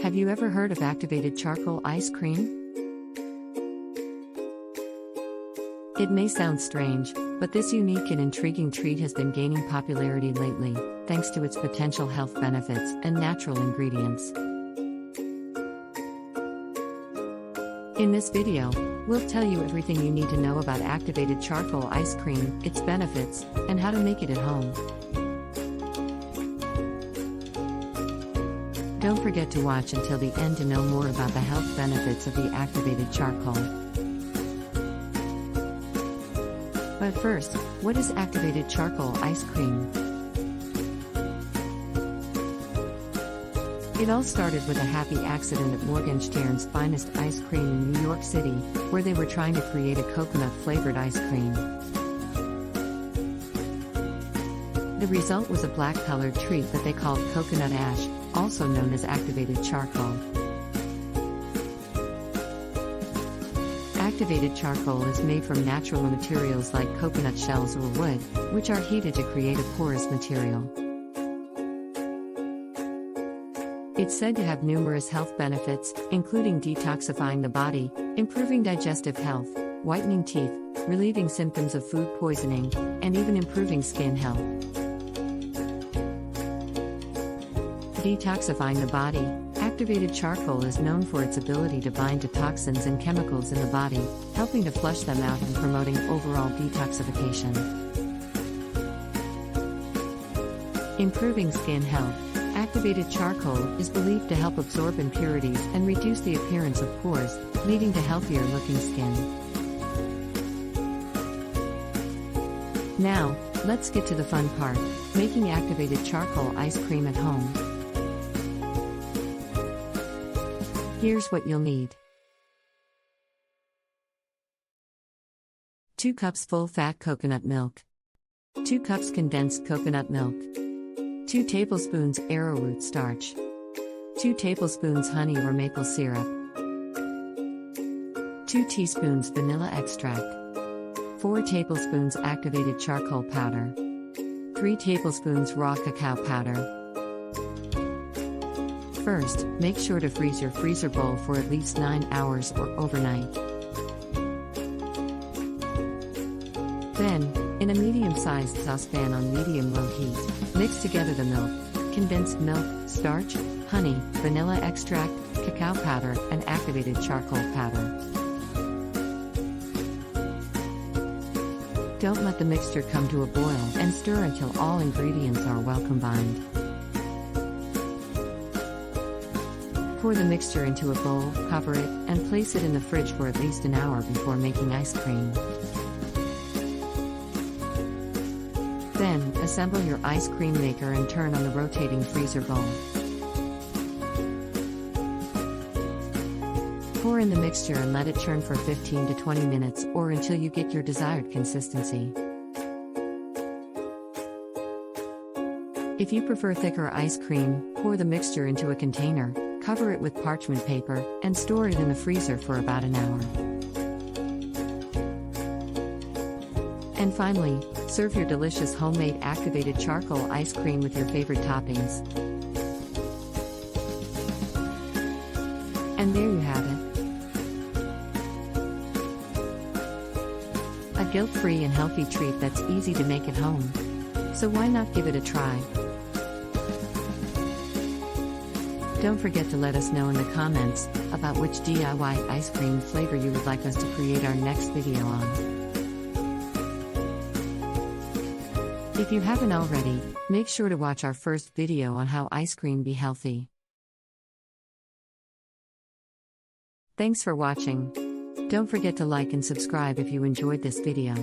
Have you ever heard of activated charcoal ice cream? It may sound strange, but this unique and intriguing treat has been gaining popularity lately, thanks to its potential health benefits and natural ingredients. In this video, we'll tell you everything you need to know about activated charcoal ice cream, its benefits, and how to make it at home. Don't forget to watch until the end to know more about the health benefits of the activated charcoal. But first, what is activated charcoal ice cream? It all started with a happy accident at Morgenstern's Finest Ice Cream in New York City, where they were trying to create a coconut-flavored ice cream. The result was a black-colored treat that they called coconut ash, also known as activated charcoal. Activated charcoal is made from natural materials like coconut shells or wood, which are heated to create a porous material. It's said to have numerous health benefits, including detoxifying the body, improving digestive health, whitening teeth, relieving symptoms of food poisoning, and even improving skin health. Detoxifying the body. Activated charcoal is known for its ability to bind to toxins and chemicals in the body, helping to flush them out and promoting overall detoxification. Improving skin health. Activated charcoal is believed to help absorb impurities and reduce the appearance of pores, leading to healthier looking skin. Now, let's get to the fun part, making activated charcoal ice cream at home. Here's what you'll need. 2 cups full-fat coconut milk. 2 cups condensed coconut milk. 2 tablespoons arrowroot starch. 2 tablespoons honey or maple syrup. 2 teaspoons vanilla extract. 4 tablespoons activated charcoal powder. 3 tablespoons raw cacao powder. First, make sure to freeze your freezer bowl for at least 9 hours or overnight. Then, in a medium-sized saucepan on medium-low heat, mix together the milk, condensed milk, starch, honey, vanilla extract, cacao powder, and activated charcoal powder. Don't let the mixture come to a boil and stir until all ingredients are well combined. Pour the mixture into a bowl, cover it, and place it in the fridge for at least an hour before making ice cream. Then, assemble your ice cream maker and turn on the rotating freezer bowl. Pour in the mixture and let it churn for 15 to 20 minutes or until you get your desired consistency. If you prefer thicker ice cream, pour the mixture into a container, cover it with parchment paper, and store it in the freezer for about an hour. And finally, serve your delicious homemade activated charcoal ice cream with your favorite toppings. And there you have it. A guilt-free and healthy treat that's easy to make at home. So why not give it a try? Don't forget to let us know in the comments about which DIY ice cream flavor you would like us to create our next video on. If you haven't already, make sure to watch our first video on how ice cream be healthy. Thanks for watching. Don't forget to like and subscribe if you enjoyed this video.